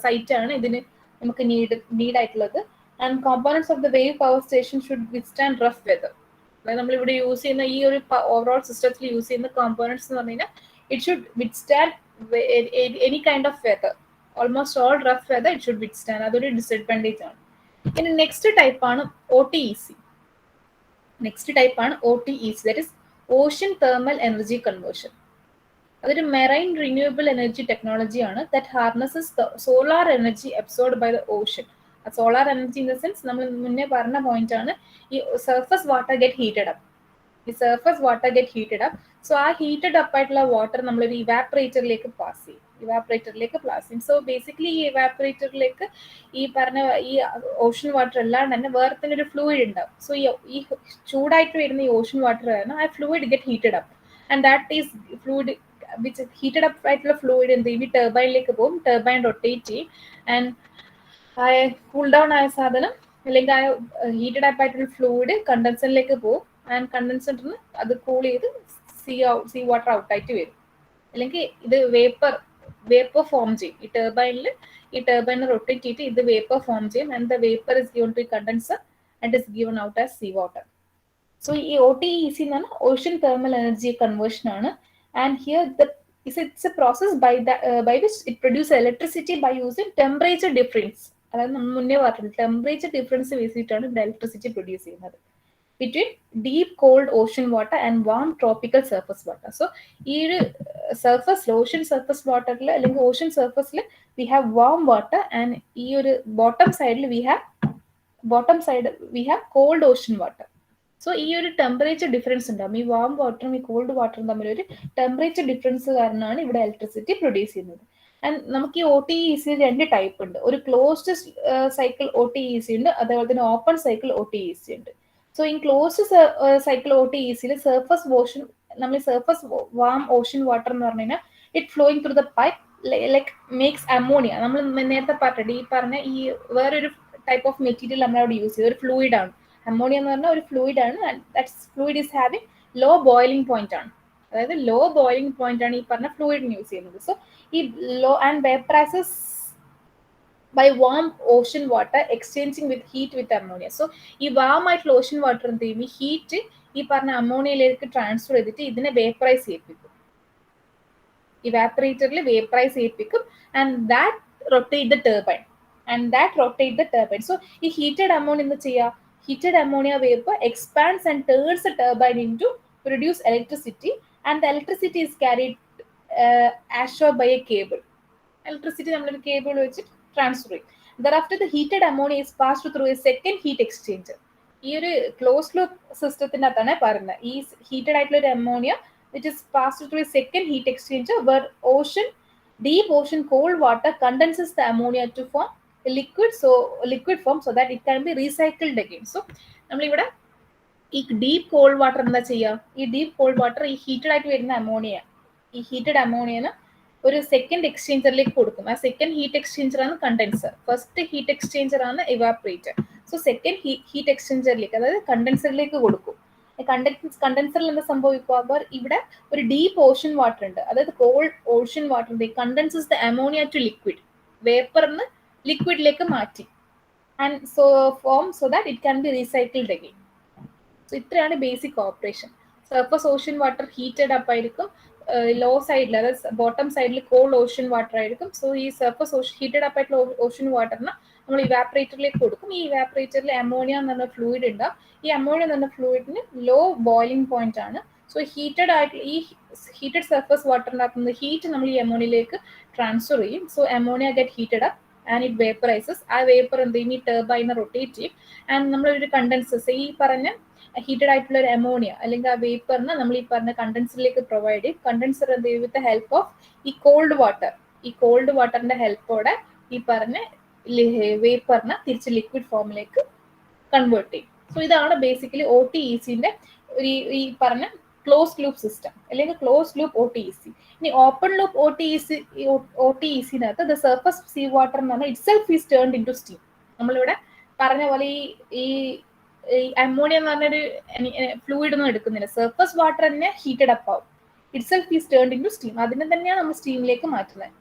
സൈറ്റാണ് ഇതിന് നമുക്ക് നീഡ് ആയിട്ടുള്ളത്. And components of the wave power station should withstand rough weather. അതായത് നമ്മളിവിടെ യൂസ് ചെയ്യുന്ന ഈ ഒരു ഓവറോൾ സിസ്റ്റത്തിൽ യൂസ് ചെയ്യുന്ന കോമ്പോണൻസ് എന്ന് പറഞ്ഞു കഴിഞ്ഞാൽ it should withstand any kind of weather. Almost all rough weather it should withstand. അതൊരു ഡിസഡ്വാൻറ്റേജ് ആണ്. ഇനി നെക്സ്റ്റ് ടൈപ്പാണ് OTEC. നെക്സ്റ്റ് ടൈപ്പാണ് OTEC, that is ocean thermal energy conversion. അതൊരു മെറൈൻ റിന്യൂവബിൾ എനർജി ടെക്നോളജിയാണ് that harnesses the solar energy absorbed by the ocean. Solar energy in the sense നമ്മൾ മുന്നേ പറഞ്ഞ പോയിന്റ് ആണ്, ഈ surface water get heated up. ഈ surface water get heated up. So ആ heated up ആയിട്ടുള്ള water നമ്മളൊരു ഇവാപ്പറേറ്ററിലേക്ക് പാസ് ചെയ്യും. സോ ബേസിക്കലി ഈ ഇവാപ്പറേറ്ററിലേക്ക് ഈ പറഞ്ഞ ഈ ഓഷ്യൻ വാട്ടർ അല്ലാണ്ട് തന്നെ വേറെ തന്നെ ഒരു ഫ്ലൂയിഡ് ഉണ്ടാവും. സോ ഈ ചൂടായിട്ട് വരുന്ന ഈ ഓഷ്യൻ വാട്ടർ ആണ് ആ fluid get heated up. And that is fluid which heated up ആയിട്ടുള്ള ഫ്ലൂയിഡ് എന്ത് ചെയ്യും, ഈ ടർബൈനിലേക്ക് പോകും. ടർബൈൻ റൊട്ടേറ്റ് ചെയ്യും. ആൻഡ് കൂൾ ഡൗൺ ആയ സാധനം അല്ലെങ്കിൽ ആ ഹീറ്റഡ് അപ്പ് ആയിട്ടുള്ള ഫ്ലൂയിഡ് കണ്ടൻസറിലേക്ക് പോകും. ആൻഡ് കണ്ടൻസറിന് അത് കൂൾ ചെയ്ത് സീ വാട്ടർ ഔട്ടായിട്ട് വരും. അല്ലെങ്കിൽ ഇത് വേപ്പർ ഫോം ചെയ്യും. ഈ ടർബൈനിൽ റൊട്ടേറ്റ് ചെയ്തിട്ട് ഇത് വേപ്പർ ഫോം ചെയ്യും. And the vapour is given to condenser and is given out as sea water. So ഈ OTEC എന്ന് പറഞ്ഞാൽ ഓഷ്യൻ തെർമൽ എനർജി കൺവേർഷൻ ആണ്. And here it's a process by which it produces electricity by using temperature difference. അതായത് നമ്മൾ മുന്നേ പറഞ്ഞത് temperature difference വെച്ചിട്ടാണ് electricity produce ചെയ്യുന്നത് between deep cold ocean water and warm tropical surface water. So ഈ ഒരു സർഫസിൽ ഓഷ്യൻ സർഫസ് വാട്ടറിൽ അല്ലെങ്കിൽ ഓഷ്യൻ സർഫസിൽ we have warm water and ഈ ഒരു ബോട്ടം സൈഡിൽ we have cold ocean water. So ഈ ഒരു ടെമ്പറേച്ചർ ഡിഫറൻസ് ഉണ്ടാകും. ഈ വാം വാട്ടറും ഈ കോൾഡ് വാട്ടറും തമ്മിൽ ഒരു ടെമ്പറേച്ചർ ഡിഫറൻസ് കാരണമാണ് ഇവിടെ ഇലക്ട്രിസിറ്റി പ്രൊഡ്യൂസ് ചെയ്യുന്നത്. ആൻഡ് നമുക്ക് ഈ OTEC രണ്ട് ടൈപ്പ് ഉണ്ട്. ഒരു ക്ലോസ്ഡ് സൈക്കിൾ OTEC ഉണ്ട്, അതേപോലെ തന്നെ ഓപ്പൺ സൈക്കിൾ OTEC ഉണ്ട്. സോ ഈ ക്ലോസ്ഡ് സൈക്കിൾ OTECയിൽ സർഫസ് ഓഷൻ, നമ്മൾ സർഫസ് വാം ഓഷ്യൻ വാട്ടർ എന്ന് പറഞ്ഞു കഴിഞ്ഞാൽ it flowing through the pipe like makes ammonia. നമ്മൾ നേരത്തെ പറഞ്ഞിട്ട് ഈ പറഞ്ഞ ഈ വേറൊരു ടൈപ്പ് ഓഫ് മെറ്റീരിയൽ നമ്മളവിടെ യൂസ് ചെയ്ത് ഒരു ഫ്ലൂയിഡ് ആണ്. അമോണിയ എന്ന് പറഞ്ഞാൽ ഒരു ഫ്ലൂയിഡ് ആണ്. That fluid is having low boiling point ആണ്. അതായത് ലോ ബോയിലിംഗ് പോയിന്റ് ആണ് ഈ പറഞ്ഞ ഫ്ലൂയിഡിന് യൂസ് ചെയ്യുന്നത്. സോ ഈ low and vaporises by warm ocean water exchanging with heat with ammonia. So ഈ വാം ആയിട്ടുള്ള ഓഷ്യൻ വാട്ടർ എന്ത് ചെയ്യും, ഈ ഹീറ്റ് ഈ പറഞ്ഞ അമോണിയയിലേക്ക് ട്രാൻസ്ഫർ ചെയ്തിട്ട് ഇതിനെ വേപ്പറൈസ് ചെയ്യിപ്പിക്കും. ഇവാപ്പറേറ്ററിൽ വേപ്പറൈസ് ചെയ്യിപ്പിക്കും. And that rotate the turbine. So ഈ ഹീറ്റഡ് അമോണിയ എന്ന് ചെയ്യുക, heated ammonia vapor expands and turns the turbine into produce electricity, and the electricity is carried ashore by a cable. Electricity നമ്മളൊരു cable വെച്ച് transfer ചെയ്യും. Thereafter the heated ammonia is passed through a second heat exchanger. ഈ ഒരു close loop സിസ്റ്റത്തിന്റെ അകത്താണ് പറയുന്നത്. ഈ heated ആയിട്ടുള്ള ഒരു ammonia which is passed through a second heat exchanger where deep ocean cold water condenses the ammonia to form liquid form so that it can be recycled again. So നമ്മളിവിടെ ഈ deep called water എന്താ ചെയ്യുക, ഈ deep called water ഈ heated ആയിട്ട് വരുന്ന ammonia, ഈ heated അമോണിയന് ഒരു സെക്കൻഡ് എക്സ്ചേഞ്ചറിലേക്ക് കൊടുക്കും. ആ സെക്കൻഡ് ഹീറ്റ് എക്സ്ചേഞ്ചർ ആണ് കണ്ടൻസർ. ഫസ്റ്റ് ഹീറ്റ് എക്സ്ചേഞ്ചർ ആണ് ഇവാപ്പറേറ്റർ. സോ സെക്കൻഡ് ഹീറ്റ് എക്സ്ചേഞ്ചറിലേക്ക്, അതായത് കണ്ടൻസറിലേക്ക് കൊടുക്കും. കണ്ടൻസറിൽ എന്താ സംഭവിക്കുക, ഇവിടെ ഒരു ഡീപ്പ് ഓഷ്യൻ വാട്ടർ ഉണ്ട്, അതായത് cold ocean water condenses the ammonia to liquid, വേപ്പറിന് ലിക്വിഡിലേക്ക് മാറ്റി. And so that it can be recycled again. So ഇത്രയാണ് basic operation. Surface ocean water heated up ആയിരിക്കും, ലോ സൈഡിൽ അതായത് ബോട്ടം സൈഡിൽ കോൾഡ് ഓഷ്യൻ വാട്ടർ ആയിരിക്കും. സോ ഈ സർഫസ് ഹീറ്റഡ് അപ്പ് ആയിട്ടുള്ള ഓഷ്യൻ വാട്ടറിന് നമ്മൾ ഇവാപ്പറേറ്ററിലേക്ക് കൊടുക്കും. ഈ ഇവാപ്പറേറ്ററിൽ അമോണിയ എന്ന് പറഞ്ഞ ഫ്ലൂയിഡ് ഉണ്ടാവും. ഈ അമോണിയ എന്ന് പറഞ്ഞ ഫ്ലൂയിഡിന് ലോ ബോയിലിംഗ് പോയിന്റ് ആണ്. സോ ഹീറ്റഡ് ആയിട്ടുള്ള ഈ ഹീറ്റഡ് സർഫസ് വാട്ടറിനകത്തുനിന്ന് ഹീറ്റ് നമ്മൾ ഈ അമോണിയയിലേക്ക് ട്രാൻസ്ഫർ ചെയ്യും. So ammonia get heated up and it vaporises. ആ വേപ്പർ എന്ത് ചെയ്യും, ഈ ടർബൈനെ റൊട്ടേറ്റ് ചെയ്യും. ആൻഡ് നമ്മളൊരു കണ്ടൻസേഴ്സ്, ഈ പറഞ്ഞ ഹീറ്റഡ് ആയിട്ടുള്ള ഒരു അമോണിയ അല്ലെങ്കിൽ ആ വേപ്പറിന് നമ്മൾ ഈ പറഞ്ഞ കണ്ടൻസറിലേക്ക് പ്രൊവൈഡ് ചെയ്യും. കണ്ടൻസർ എന്ത് ചെയ്യും, വിത്ത് ഹെൽപ്പ് ഓഫ് ഈ കോൾഡ് വാട്ടറിന്റെ ഹെൽപ്പോടെ ഈ പറഞ്ഞ വേപ്പറിനെ തിരിച്ച് ലിക്വിഡ് ഫോമിലേക്ക് കൺവേർട്ട് ചെയ്യും. സോ ഇതാണ് ബേസിക്കലി OTECന്റെ ഈ പറഞ്ഞ ക്ലോസ് ലൂപ്പ് സിസ്റ്റം അല്ലെങ്കിൽ ക്ലോസ് ലൂപ്പ് OTEC. ഇനി ഓപ്പൺ ലൂപ്പ് OTECനകത്ത് ദ സർഫസ് സീ വാട്ടർ എന്ന് പറഞ്ഞാൽ itself is turned into steam. നമ്മളിവിടെ പറഞ്ഞ പോലെ ഈ അമോണിയ എന്ന് പറഞ്ഞൊരു ഫ്ലൂയിഡ് ഒന്നും എടുക്കുന്നില്ല. സർഫസ് വാട്ടർ തന്നെ ഹീറ്റഡ് അപ്പ് ആവും. Itself is turned into steam. അതിനെ തന്നെയാണ് നമ്മൾ സ്റ്റീമിലേക്ക് മാറ്റുന്നത്.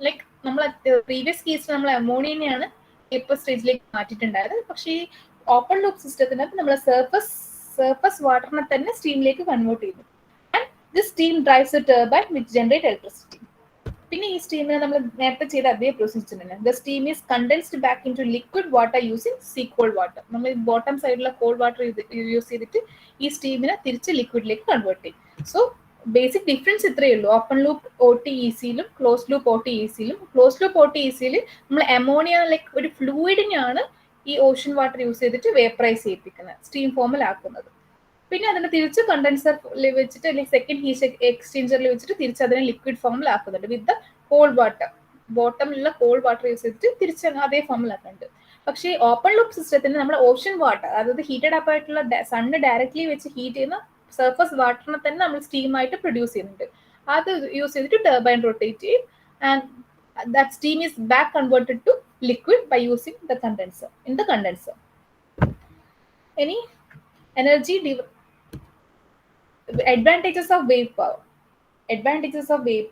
ലൈക്ക് നമ്മൾ പ്രീവിയസ് കേസിൽ നമ്മൾ അമോണിയനെയാണ് വേപ്പർ സ്റ്റേജിലേക്ക് മാറ്റിയിട്ടുണ്ടായത്. പക്ഷേ ഈ ഓപ്പൺ ലൂപ്പ് സിസ്റ്റത്തിനകത്ത് നമ്മൾ സർഫസ് വാട്ടറിനെ തന്നെ സ്റ്റീമിലേക്ക് കൺവേർട്ട് ചെയ്തു. And this steam drives a turbine which generate electricity. പിന്നെ ഈ സ്റ്റീമിനെ നമ്മൾ നേരത്തെ ചെയ്ത അതേ പ്രൊസീജിയർ തന്നെ. The steam is condensed back into liquid water using sea cold water. നമ്മൾ ബോട്ടം സൈഡിലുള്ള കോൾഡ് വാട്ടർ യൂസ് ചെയ്തിട്ട് ഈ സ്റ്റീമിനെ തിരിച്ച് ലിക്വിഡിലേക്ക് കൺവേർട്ട് ചെയ്യും. സോ ബേസിക് ഡിഫറൻസ് ഇത്രയേ ഉള്ളൂ ഓപ്പൺ ലൂപ്പ് OTECയിലും ക്ലോസ് ലൂപ്പ് OTECയിലും. ക്ലോസ് ലൂപ്പ് OTECയിൽ നമ്മൾ അമോണിയ ലൈക്ക് ഒരു ഫ്ലൂയിഡിനെയാണ് ഈ ഓഷൻ വാട്ടർ യൂസ് ചെയ്തിട്ട് വേപ്പറൈസ് ചെയ്യിപ്പിക്കുന്നത്, സ്റ്റീം ഫോമിലാക്കുന്നത്. പിന്നെ അതിനെ തിരിച്ച് കണ്ടൻസറിൽ വെച്ചിട്ട് അല്ലെങ്കിൽ സെക്കൻഡ് ഹീറ്റ് എക്സ്ചേഞ്ചറിൽ വെച്ചിട്ട് തിരിച്ച് അതിനെ ലിക്വിഡ് ഫോമിലാക്കുന്നുണ്ട് വിത്ത് ദ കോൾഡ് വാട്ടർ. ബോട്ടമിലുള്ള കോൾഡ് വാട്ടർ യൂസ് ചെയ്തിട്ട് തിരിച്ച് അതേ ഫോമിലാക്കുന്നുണ്ട്. പക്ഷേ ഓപ്പൺ ലൂപ്പ് സിസ്റ്റത്തിന് നമ്മൾ ഓഷൻ വാട്ടർ, അതായത് ഹീറ്റഡ് അപ്പ് ആയിട്ടുള്ള സണ്ണ് ഡയറക്ട്ലി വെച്ച് ഹീറ്റ് ചെയ്യുന്ന സർഫസ് വാട്ടറിനെ തന്നെ നമ്മൾ സ്റ്റീമായിട്ട് പ്രൊഡ്യൂസ് ചെയ്യുന്നുണ്ട്. അത് യൂസ് ചെയ്തിട്ട് ടർബൈൻ റൊട്ടേറ്റ് ചെയ്യും. And that steam is back converted to liquid by using the condenser in the condenser. Any energy advantages of wave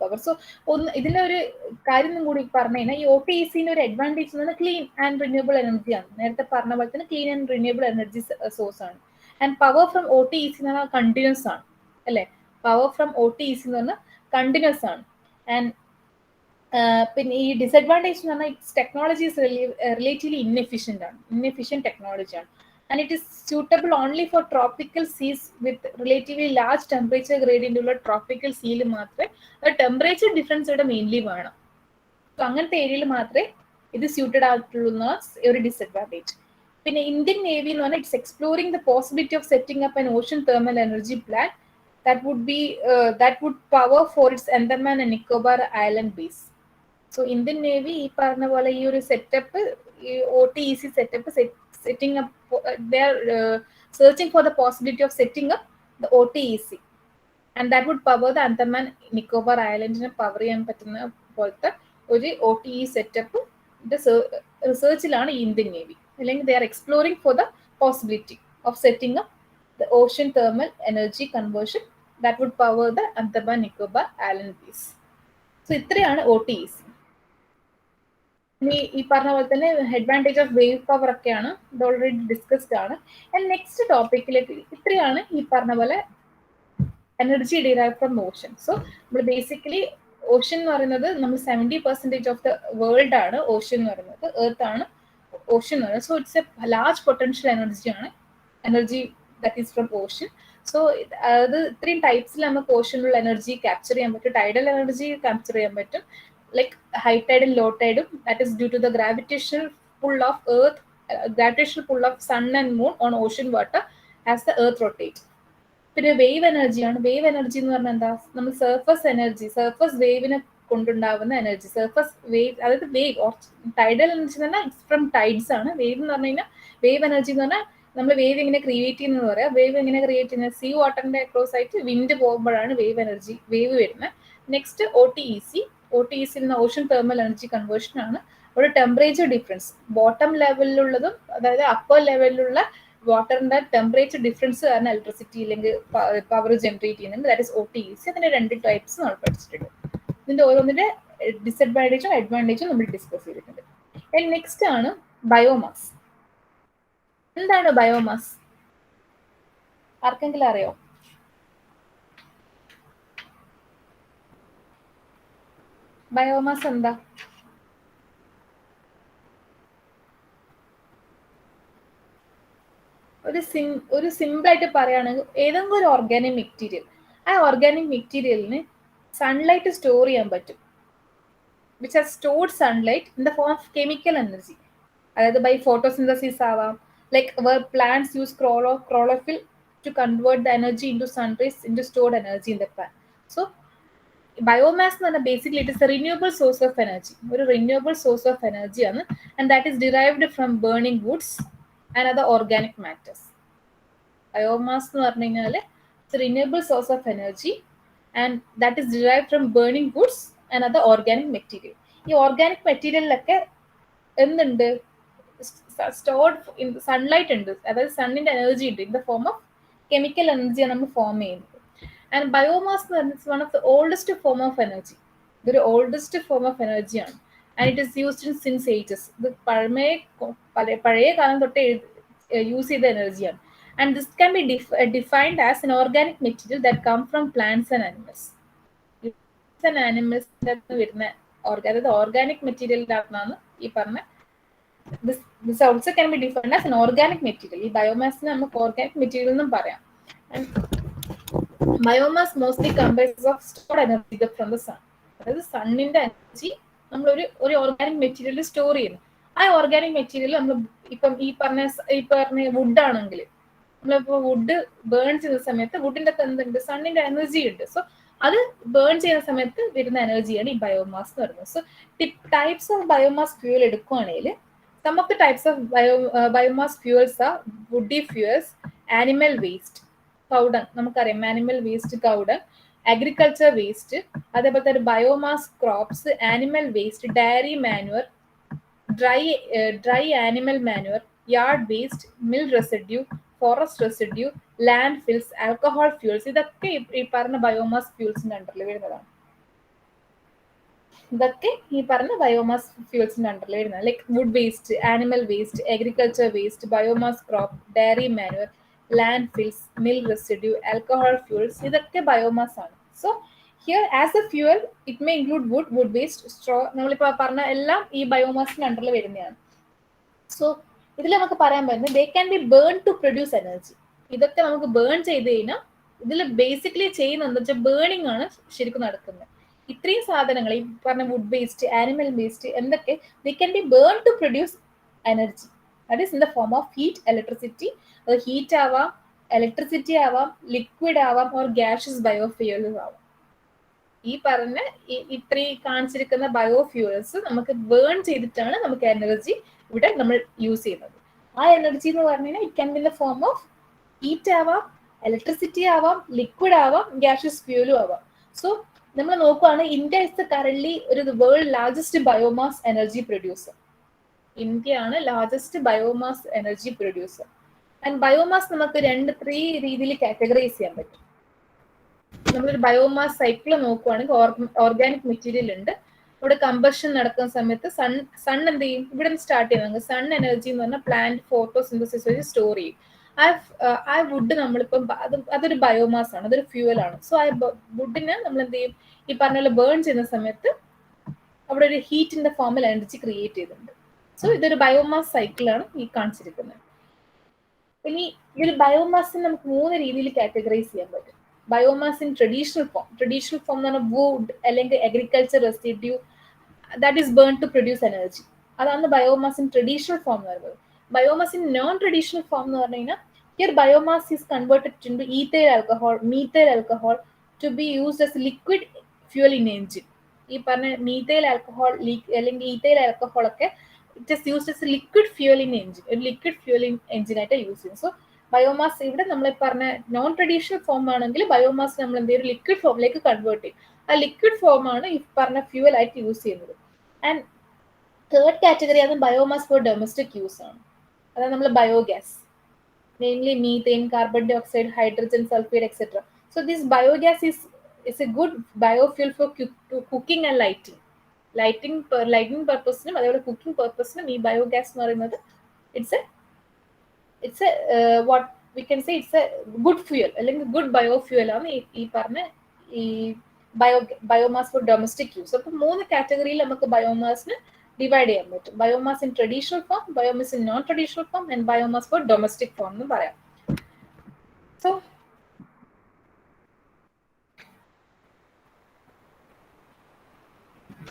power. So ഇതിന്റെ ഒരു കാര്യം കൂടി പറഞ്ഞു കഴിഞ്ഞാൽ ഈ OTECന്റെ ഒരു അഡ്വാൻറ്റേജ് എന്ന് പറഞ്ഞാൽ ക്ലീൻ ആൻഡ് റിന്യൂവബിൾ എനർജിയാണ്. നേരത്തെ പറഞ്ഞ പോലെ തന്നെ clean and renewable energy source ആണ്. ആൻഡ് പവർ ഫ്രം OTEC എന്ന് പറഞ്ഞാൽ കണ്ടിന്യൂസ് ആണ്, അല്ലെ? പവർ ഫ്രം OTEC എന്ന് പറഞ്ഞാൽ കണ്ടിന്യൂസ് ആണ്. ആൻഡ് പിന്നെ ഈ ഡിസഡ്വാൻറ്റേജ് എന്ന് പറഞ്ഞാൽ it's technology is relatively inefficient ടെക്നോളജിയാണ്. And it is suitable only for tropical seas with relatively large temperature gradient ഉള്ള tropical seaൽ മാത്രമേ ടെമ്പറേച്ചർ ഡിഫറൻസ് ഇവിടെ മെയിൻലി വേണം. സോ അങ്ങനത്തെ ഏരിയയിൽ മാത്രമേ ഇത് സ്യൂട്ടഡ് ആയിട്ടുള്ളൂ എന്ന ഒരു ഡിസഡ്വാൻറ്റേജ്. പിന്നെ ഇന്ത്യൻ നേവി എന്ന് പറഞ്ഞാൽ it's exploring the possibility of setting up an Ocean thermal energy plant that would power for its Andaman and Nicobar island base. So Indian navy ഈ പറഞ്ഞ പോലെ ഈ ഒരു സെറ്റപ്പ്, ഈ OTEC setup setting up, they are searching for the possibility of setting up the OTEC, and that would power the Andaman Nicobar Islands power ചെയ്യാൻ പറ്റുന്ന പോലത്തെ ഒരു OTE സെറ്റപ്പ് റിസർച്ചിലാണ് ഇന്ത്യൻ നേവി. അല്ലെങ്കിൽ they are exploring for the possibility of setting up the ocean thermal energy conversion that would power the Andaman Nicobar Island base. So ഇത്രയാണ് OTEC. ഈ പറഞ്ഞ പോലെ തന്നെ അഡ്വാൻറ്റേജ് ഓഫ് വേവ് പവർ ഒക്കെയാണ്, ഇത് already discussed ആണ്. And next ടോപ്പിക്കിലേക്ക് ഇത്രയാണ് ഈ പറഞ്ഞ പോലെ energy derive from Ocean. So നമ്മൾ ബേസിക്കലി ഓഷൻ എന്ന് പറയുന്നത് നമ്മൾ 70% ഓഫ് ദ വേൾഡ് ആണ് ഓഷൻ എന്ന് പറയുന്നത്, എർത്ത് ആണ് ഓഷൻ എന്ന് പറയുന്നത്. So it's A large potential energy that is from Ocean. So അത് ഇത്രയും ടൈപ്സിൽ നമുക്ക് ഓഷനിലുള്ള എനർജി ക്യാപ്ചർ ചെയ്യാൻ പറ്റും. ടൈഡൽ എനർജി ക്യാപ്ചർ ചെയ്യാൻ പറ്റും, like high tide and low tide, that is due to the gravitational pull of earth, gravitational pull of sun and moon on ocean water as the earth rotates. പിന്നെ wave എനർജിയാണ്. Wave energy എന്ന് പറഞ്ഞാൽ എന്താ, നമ്മൾ surface വേവിനെ കൊണ്ടുണ്ടാവുന്ന energy, surface wave, അതായത് wave tidal energy എന്ന് പറഞ്ഞാൽ it's from tides ആണ്. വേവ് എന്ന് പറഞ്ഞു കഴിഞ്ഞാൽ വേവ് എനർജി എന്ന് പറഞ്ഞാൽ നമ്മൾ വേവ് എങ്ങനെ ക്രിയേറ്റ് ചെയ്യുന്നത് പറയാം. വേവ് എങ്ങനെ ക്രിയേറ്റ് ചെയ്യുന്നത്, സീ വാട്ടറിന്റെ അക്രോസ് ആയിട്ട് വിൻഡ് പോകുമ്പോഴാണ് വേവ് വരുന്നത്. Next OTEC Ocean thermal energy conversion ആണ്. ഒരു ടെമ്പറേച്ചർ ഡിഫറൻസ് ബോട്ടം ലെവലിലുള്ളതും അതായത് അപ്പർ ലെവലിലുള്ള വാട്ടറിന്റെ ടെമ്പറേച്ചർ ഡിഫറൻസ് കാരണം ഇലക്ട്രിസിറ്റി അല്ലെങ്കിൽ പവർ ജനറേറ്റ് ചെയ്യുന്നുണ്ട്. That is OTEC. അതിന്റെ 2 ടൈപ്സ് നമ്മൾ പഠിച്ചിട്ടുണ്ട്. ഇതിന്റെ ഓരോന്നിന്റെ ഡിസഡ്വാൻറ്റേജും അഡ്വാൻറ്റേജും നമ്മൾ ഡിസ്കസ് ചെയ്തിട്ടുണ്ട്. നെക്സ്റ്റ് ആണ് ബയോമാസ്. എന്താണ് ബയോമാസ്? ആർക്കെങ്കിലും അറിയോ? ബയോമാസ് എന്താ? ഒരു സിമ്പിൾ ആയിട്ട് പറയുകയാണെങ്കിൽ ഏതെങ്കിലും ഒരു ഓർഗാനിക് മെറ്റീരിയൽ, ആ ഓർഗാനിക് മെറ്റീരിയലിന് സൺലൈറ്റ് സ്റ്റോർ ചെയ്യാൻ പറ്റും, which has stored sunlight in the form of chemical energy. അതായത് ബൈ ഫോട്ടോസിന്തസിസ് ആവാം, like where plants use chlorophyll to convert the energy into sunrise into stored energy in the plant. So biomass എന്ന് പറഞ്ഞാൽ basically it is a renewable source of energy, ഒരു renewable source of എനർജിയാണ്. And that is derived from burning Woods and other organic matters. Biomass എന്ന് പറഞ്ഞു കഴിഞ്ഞാൽ it's renewable source of energy and that is derived from burning Woods and other organic material. ഈ organic മെറ്റീരിയലിലൊക്കെ എന്തുണ്ട്, stored in sunlight ഉണ്ട്, അതായത് സണ്ണിന്റെ energy ഉണ്ട് in the form of chemical എനർജിയാണ് നമ്മൾ ഫോം ചെയ്യുന്നത്. ആൻഡ് ബയോമാസ് എന്ന് പറഞ്ഞാൽ one of the oldest form of energy. ഇതൊരു ഓൾഡസ്റ്റ് ഫോം ഓഫ് എനർജിയാണ്. and it is used in since ages. ഇത് പഴയ കാലം തൊട്ട് യൂസ് ചെയ്ത എനർജിയാണ്. And this can be defined as an organic material that come from plants and animals. Plants and animals വരുന്ന അതായത് ഓർഗാനിക് മെറ്റീരിയലിനകത്താണ് ഈ പറഞ്ഞ this also can be defined as an organic material. ഈ ബയോമാസിനെ നമുക്ക് ഓർഗാനിക് മെറ്റീരിയൽ എന്നും പറയാം. Biomass mostly comprises of stored energy from the sun. അതായത് സണ്ണിന്റെ എനർജി നമ്മൾ ഒരു ഓർഗാനിക് മെറ്റീരിയൽ സ്റ്റോർ ചെയ്യുന്നു. ആ ഓർഗാനിക് മെറ്റീരിയൽ നമ്മൾ ഇപ്പം ഈ പറഞ്ഞ വുഡ് ആണെങ്കിൽ നമ്മളിപ്പോ വുഡ് ബേൺ ചെയ്യുന്ന സമയത്ത് വുഡിന്റെ അകത്ത് എന്തുണ്ട്? സണ്ണിന്റെ എനർജി ഉണ്ട്. സോ അത് ബേൺ ചെയ്യുന്ന സമയത്ത് വരുന്ന എനർജിയാണ് ഈ ബയോമാസ് എന്ന് പറയുന്നത്. So types of biomass fuel എടുക്കുകയാണെങ്കിൽ some of the types of biomass fuels are woody fuels, animal waste, cow dung, നമുക്കറിയാം animal waste, cow dung, agriculture waste, അതേപോലെ തന്നെ biomass crops, animal waste, dairy manure, dry animal manure, yard waste, mill residue, forest residue, landfills, alcohol fuels, ഇതൊക്കെ ഈ പറഞ്ഞ biomass ഫ്യൂൾസിന്റെ അണ്ടറിൽ വരുന്നതാണ്. ഇതൊക്കെ ഈ പറഞ്ഞ ബയോമാസ് ഫ്യൂൾസിന്റെ അണ്ടറിൽ വരുന്നത്. Like wood waste, animal waste, agriculture waste, biomass crop, dairy manure, landfills, mill residue, alcohol fuels, ഇതൊക്കെ ബയോമാസ് ആണ്. So here as a fuel it may include wood waste, straw, നമ്മളിപ്പോൾ പറഞ്ഞ എല്ലാം ഈ ബയോമാസിന്റെ അണ്ടറിൽ വരുന്നതാണ്. സോ ഇതിൽ നമുക്ക് പറയാൻ പറ്റുന്നത് they can be burn to produce energy. ഇതൊക്കെ നമുക്ക് ബേൺ ചെയ്ത് കഴിഞ്ഞാൽ ഇതിൽ ബേസിക്കലി ചെയ്യുന്നത് എന്താ വെച്ചാൽ ബേണിംഗ് ആണ് ശരിക്കും നടക്കുന്നത്. ഇത്രയും സാധനങ്ങൾ ഈ പറഞ്ഞ വുഡ് വേസ്റ്റ്, ആനിമൽ വേസ്റ്റ് എന്തൊക്കെ they can be burn to produce energy. That is in the form of heat, electricity. അത് ഹീറ്റ് ആവാം, ഇലക്ട്രിസിറ്റി ആവാം, ലിക്വിഡ് ആവാം, ഓർ ഗ്യാഷ്യസ് ബയോഫ്യൂൽസ് ആവാം. ഈ പറഞ്ഞ ഇത്രയും കാണിച്ചിരിക്കുന്ന ബയോഫ്യൂൽസ് നമുക്ക് ബേൺ ചെയ്തിട്ടാണ് നമുക്ക് എനർജി ഇവിടെ നമ്മൾ യൂസ് ചെയ്യുന്നത്. ആ എനർജി എന്ന് പറഞ്ഞു കഴിഞ്ഞാൽ it can be in the form of heat ആവാം, ഇലക്ട്രിസിറ്റി ആവാം, ലിക്വിഡ് ആവാം, ഗ്യാഷ്യസ് ഫ്യൂലും ആവാം. സോ നമ്മൾ നോക്കുകയാണ്, ഇന്ത്യ ഇസ് കറന്റ് ഒരു world largest biomass energy producer. ഇന്ത്യയാണ് largest biomass energy producer. And biomass നമുക്ക് 3 രീതിയിൽ കാറ്റഗറൈസ് ചെയ്യാൻ പറ്റും. നമ്മളൊരു ബയോമാസ് സൈക്കിൾ നോക്കുവാണെങ്കിൽ ഓർഗാനിക് മെറ്റീരിയൽ ഉണ്ട്. ഇവിടെ കമ്പഷൻ നടക്കുന്ന സമയത്ത് സൺ എന്ത് ചെയ്യും? ഇവിടെ നിന്ന് സ്റ്റാർട്ട് ചെയ്യുന്നത് സൺ എനർജി എന്ന് പറഞ്ഞാൽ പ്ലാന്റ് ഫോട്ടോസിന്തസിസ് വഴി സ്റ്റോർ ചെയ്യും. ആ വുഡ് നമ്മളിപ്പം അതൊരു ബയോമാസ് ആണ്, അതൊരു ഫ്യൂവൽ ആണ്. സോ ആ വുഡിനെ നമ്മൾ എന്ത് ചെയ്യും? ഈ പറഞ്ഞ പോലെ ബേൺ ചെയ്യുന്ന സമയത്ത് അവിടെ ഒരു ഹീറ്റിന്റെ ഫോമിൽ എനർജി ക്രിയേറ്റ് ചെയ്തിട്ടുണ്ട്. സോ ഇതൊരു ബയോമാസ് സൈക്കിളാണ് ഈ കാണിച്ചിരിക്കുന്നത്. ഇനി ഇതിൽ ബയോമാസിന് നമുക്ക് 3 രീതിയിൽ കാറ്റഗറൈസ് ചെയ്യാൻ പറ്റും. ബയോമാസ് ഇൻ ട്രഡീഷണൽ ഫോം എന്ന് പറഞ്ഞാൽ വുഡ് അല്ലെങ്കിൽ agriculture residue that is burn to produce energy. അതാണ് ബയോമാസ് ഇൻ ട്രഡീഷണൽ ഫോം എന്ന് പറയുന്നത്. Biomass in non traditional form എന്ന് പറഞ്ഞു കഴിഞ്ഞാൽ here biomass is converted into ethyl alcohol, methyl alcohol to be used as liquid fuel in engine. ഈ പറഞ്ഞ methyl alcohol അല്ലെങ്കിൽ ethyl alcohol ഒക്കെ it is used as liquid fuel in engine, ഒരു liquid fuel in എഞ്ചിനായിട്ട് use ചെയ്യും. So biomass ഇവിടെ നമ്മൾ പറഞ്ഞ നോൺ ട്രഡീഷണൽ ഫോം ആണെങ്കിൽ ബയോമാസ് നമ്മൾ എന്ത് ചെയ്യും? ലിക്വിഡ് ഫോമിലേക്ക് കൺവേർട്ട് ചെയ്യും. ആ ലിക്വിഡ് ഫോം ആണ് ഈ പറഞ്ഞ ഫ്യൂവൽ ആയിട്ട് യൂസ് ചെയ്യുന്നത്. ആൻഡ് തേർഡ് കാറ്റഗറി ആണ് ബയോമാസ് ഫോർ ഡൊമസ്റ്റിക് യൂസ് ആണ്. അതാണ് നമ്മൾ biogas, mainly methane, carbon dioxide, hydrogen sulphide etcetera. So this biogas is a good biofuel for cooking and lighting purpose-നും അതേപോലെ കുക്കിംഗ് പർപ്പസിനും ഈ ബയോഗ്യാസ് എന്ന് പറയുന്നത് it's a what we can say it's a good fuel അല്ലെങ്കിൽ good biofuel ആണ് ഈ പറഞ്ഞ ഈ ബയോമാസ് ഫോർ ഡൊമസ്റ്റിക് യൂസ്. അപ്പൊ 3 കാറ്റഗറിയിൽ നമുക്ക് ബയോമാസിന് ഡിവൈഡ് ചെയ്യാൻ പറ്റും. Biomass in traditional form, biomass in non traditional form and biomass for domestic form എന്ന് പറയാം.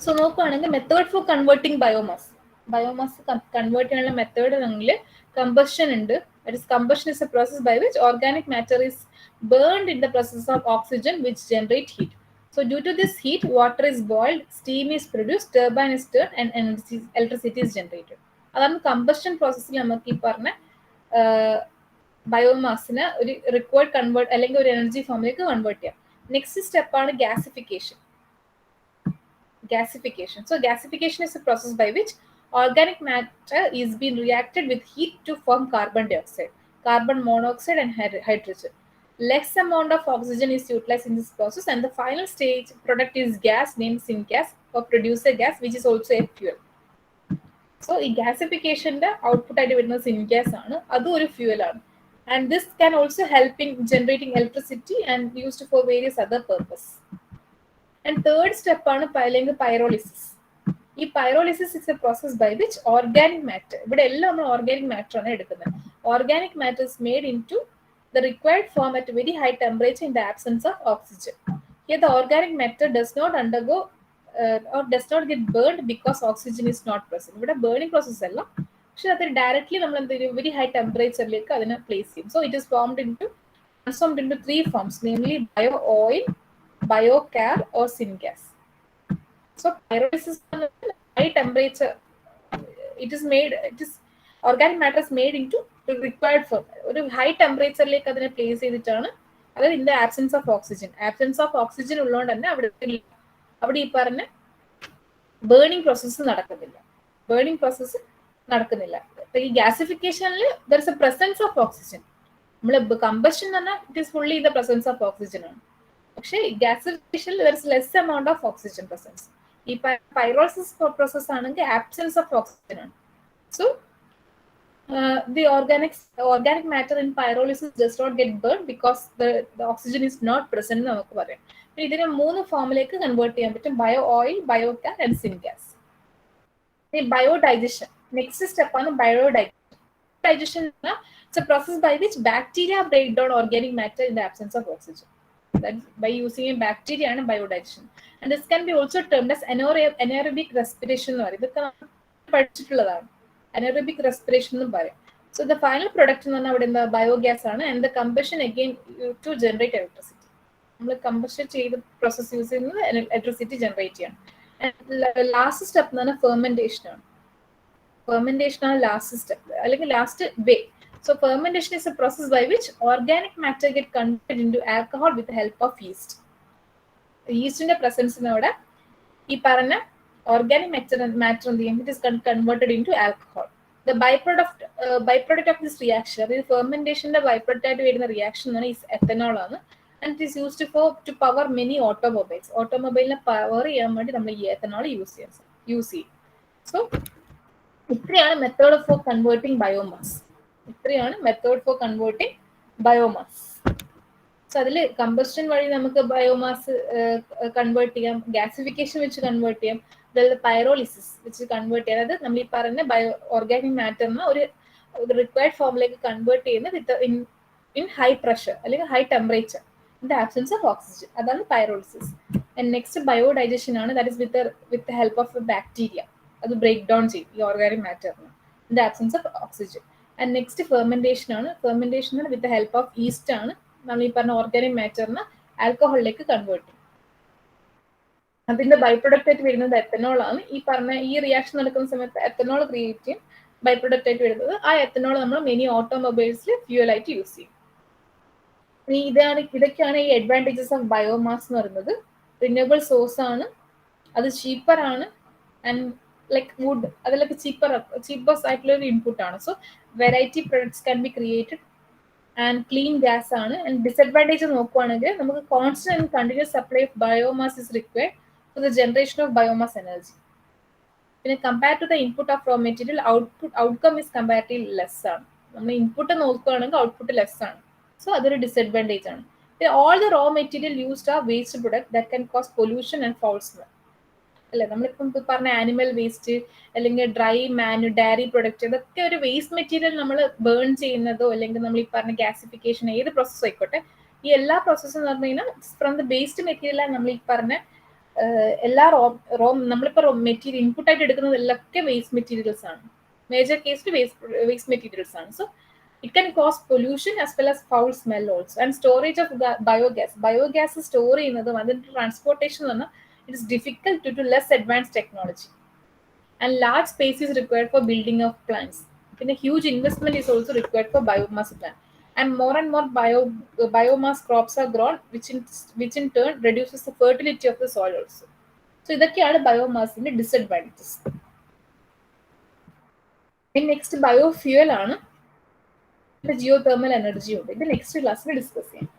സോ നോക്കുകയാണെങ്കിൽ method for converting biomass convert ചെയ്യാനുള്ള മെത്തേഡ് ആണെങ്കിൽ കമ്പഷൻ ഉണ്ട്. Combustion is a process by which organic matter is burned in the process of oxygen which generate heat. So due to this heat, water is boiled, steam is produced, turbine is turned and electricity is generated. അതാണ് combustion പ്രോസസ്സിൽ നമുക്ക് ഈ പറഞ്ഞ ബയോമാസിനെ ഒരു required convert അല്ലെങ്കിൽ ഒരു energy ഫോമിലേക്ക് convert ചെയ്യാം. നെക്സ്റ്റ് സ്റ്റെപ്പാണ് gasification. So gasification is a process by which organic matter is being reacted with heat to form carbon dioxide, carbon monoxide and hydrogen. Less amount of oxygen is utilized in this process and the final stage product is gas named syngas or produce a gas which is also a fuel. So ഈ ഗ്യാസിഫിക്കേഷന്റെ output ആയിട്ട് വരുന്നത് syngas ആണ്, അതും ഒരു fuel ആണ്. And this can also help in generating electricity and used for various other purpose. And third step ആണ് pyrolysis. ഈ pyrolysis is a process by which organic matter, ഇവിടെ എല്ലാം നമ്മൾ organic matter ആണ് എടുക്കുന്നത്. Organic matter is made into the required form at a very high temperature in the absence of oxygen. Here the organic matter does not undergo or does not get burned because oxygen is not present. ഇവിടെ burning process അല്ല, പക്ഷെ അത് directly നമ്മൾ എന്തെങ്കിലും very high ടെമ്പറേച്ചറിലേക്ക് അതിനെ place ചെയ്യും. So it is transformed into three forms, namely bio oil, biochar or syngas. So pyrolysis high temperature, it is organic matter is made into the required form. ഒരു high ടെമ്പറേച്ചറിലേക്ക് അതിനെ place ചെയ്തിട്ടാണ്, അതായത് in the absence of oxygen ഉള്ളതുകൊണ്ട് തന്നെ അവിടെ ഈ പറഞ്ഞ ബേണിംഗ് പ്രോസസ്സ് നടക്കുന്നില്ല. ഈ ഗ്യാസിഫിക്കേഷനിൽ there is a presence of oxygen. നമ്മൾ കമ്പഷൻ എന്ന് പറഞ്ഞാൽ it is fully in the presence of oxygen ആണ്. പക്ഷേ ഗ്യാസിഫിക്കേഷനിൽ there is less amount of oxygen presence. ഈ പൈറോളിസിസ് പ്രോസസ് ആണെങ്കിൽ ആബ്സെൻസ് ഓഫ് ഓക്സിജൻ ആണ്. So the organic matter in pyrolysis does not get burned because the oxygen is not present എന്ന് നമുക്ക് പറയാം. ഇതിനെ 3 ഫോമിലേക്ക് കൺവേർട്ട് ചെയ്യാൻ പറ്റും: bio oil, biochar and syngas. Biodigestion next step ആണ്. Biodigestion it's a process by which bacteria break down organic matter in the absence of oxygen. That by using a bacteria ആണ് biodigestion. And this can be also termed as anaerobic respiration എന്ന് പറയും. ഇതൊക്കെ പഠിച്ചിട്ടുള്ളതാണ്, anaerobic respiration എന്ന് പറയും. So the final product എന്ന് പറഞ്ഞാൽ അവിടെ എന്താ, ബയോഗ്യാസ് ആണ്. And the combustion again to generate electricity. നമ്മൾ കമ്പഷൻ ചെയ്ത് പ്രോസസ് യൂസ് ചെയ്യുന്നത് ഇലക്ട്രിസിറ്റി ജനറേറ്റ് ചെയ്യണം. ലാസ്റ്റ് സ്റ്റെപ്പ് എന്ന് പറഞ്ഞാൽ ഫെർമെന്റേഷൻ ആണ് ലാസ്റ്റ് സ്റ്റെപ്പ് അല്ലെങ്കിൽ last way. So fermentation is a process by which organic matter get converted into alcohol with the help of yeast. Yeastന്റെ പ്രസൻസിനോടെ ഈ പറഞ്ഞ organic matter എന്ത് ചെയ്യും, it is converted into alcohol. The byproduct of this reaction, അതായത് ഫെർമെന്റേഷന്റെ byproduct ആയിട്ട് വരുന്ന reaction ആണ് ethanol ആണ്. And it is used to power many automobiles. ഓട്ടോമൊബൈലിനെ പവർ ചെയ്യാൻ വേണ്ടി നമ്മൾ ഈ ethanol യൂസ് ചെയ്യും. So ഇത്രയാണ് method for converting biomass. So അതിൽ കമ്പസ്റ്റൻ വഴി നമുക്ക് ബയോമാസ് കൺവേർട്ട് ചെയ്യാം, ഗ്യാസിഫിക്കേഷൻ വെച്ച് കൺവേർട്ട് ചെയ്യാം, അതുപോലെ പൈറോളിസിസ് വെച്ച് കൺവേർട്ട് ചെയ്യാം. അതായത് നമ്മൾ ഈ പറയുന്ന ഓർഗാനിക് മാറ്ററിനെ ഒരു റിക്വയർഡ് ഫോമിലേക്ക് കൺവേർട്ട് ചെയ്യുന്നത് ഇൻ ഹൈ പ്രഷർ അല്ലെങ്കിൽ high temperature in the absence of oxygen. അതാണ് പൈറോളിസിസ്. ആൻഡ് നെക്സ്റ്റ് ബയോഡൈജഷൻ ആണ്. That is with help of bacteria. അത് ബ്രേക്ക് ഡൗൺ ചെയ്യും ഈ ഓർഗാനിക് മാറ്ററിന് in the absence of oxygen. And next fermentation ആണ്. With the help of yeast ആണ് നമ്മൾ ഈ പറഞ്ഞ ഓർഗാനിക് മാറ്ററിനെ ആൽക്കഹോളിലേക്ക് കൺവേർട്ട് ചെയ്യും. അതിന്റെ ബൈ പ്രൊഡക്റ്റ് ആയിട്ട് വരുന്നത് എത്തനോൾ ആണ്. ഈ റിയാക്ഷൻ നടക്കുന്ന സമയത്ത് എത്തനോൾ ക്രിയേറ്റ് ചെയ്യും. ബൈ പ്രൊഡക്റ്റ് ആയിട്ട് വരുന്നത് ആ എത്തനോൾ നമ്മൾ മെനി ഓട്ടോമൊബൈൽസിൽ ഫ്യൂവൽ ആയിട്ട് യൂസ് ചെയ്യും. ഇതൊക്കെയാണ് ഈ അഡ്വാൻറ്റേജസ് ഓഫ് ബയോമാസ് എന്ന് പറയുന്നത്. റിന്യൂവബിൾ സോഴ്സ് ആണ്, അത് ചീപ്പർ ആണ്, ആൻഡ് ലൈക്ക് വുഡ് അതിലൊക്കെ ചീപ്പസ്റ്റ് ആയിട്ടുള്ള ഒരു ഇൻപുട്ട് ആണ്. So variety products can be created and clean gas ആണ്. ആൻഡ് ഡിസഡ്വാൻറ്റേജ് നോക്കുവാണെങ്കിൽ നമുക്ക് constant and continuous supply of biomass is required for the generation of biomass energy. പിന്നെ compare to the input of raw material outcome is comparatively less ആണ്. നമ്മൾ input നോക്കുകയാണെങ്കിൽ output less ആണ്. So അതൊരു disadvantage ആണ്. All the raw material used R waste product that can cos pollution and foul smell. അല്ലെ, നമ്മളിപ്പം പറഞ്ഞ animal waste അല്ലെങ്കിൽ ഡയറി പ്രൊഡക്റ്റ്, ഇതൊക്കെ ഒരു വേസ്റ്റ് മെറ്റീരിയൽ നമ്മൾ ബേൺ ചെയ്യുന്നതോ അല്ലെങ്കിൽ നമ്മൾ ഈ പറഞ്ഞ ഗ്യാസിഫിക്കേഷൻ ഏത് പ്രോസസ്സ് ആയിക്കോട്ടെ, ഈ എല്ലാ പ്രോസസ്സും എന്ന് പറഞ്ഞു കഴിഞ്ഞാൽ ഫ്രം ദ വേസ്റ്റ് മെറ്റീരിയലാണ് നമ്മൾ ഈ പറഞ്ഞ എല്ലാ നമ്മളിപ്പോൾ മെറ്റീരിയൽ ഇൻപുട്ട് ആയിട്ട് എടുക്കുന്നത് എല്ലാം വേസ്റ്റ് മെറ്റീരിയൽസ് ആണ്. മേജർ കേസിൽ വേസ്റ്റ് മെറ്റീരിയൽസ് ആണ്. So it can cause pollution as well as foul smell also. And storage of biogas store ചെയ്യുന്നതും അതിന്റെ ട്രാൻസ്പോർട്ടേഷൻ എന്ന് പറഞ്ഞാൽ it is difficult due to less advanced technology. And large space is required for building of plants. Then a huge investment is also required for biomass plant. And more biomass crops are grown, which in turn reduces the fertility of the soil also. So ഇതൊക്കെയാണ് ബയോമാസിന്റെ disadvantages. Next biofuel ആണ്. Geothermal energy ഉണ്ട്. ഇത് next ക്ലാസ്സിൽ discuss ചെയ്യാം.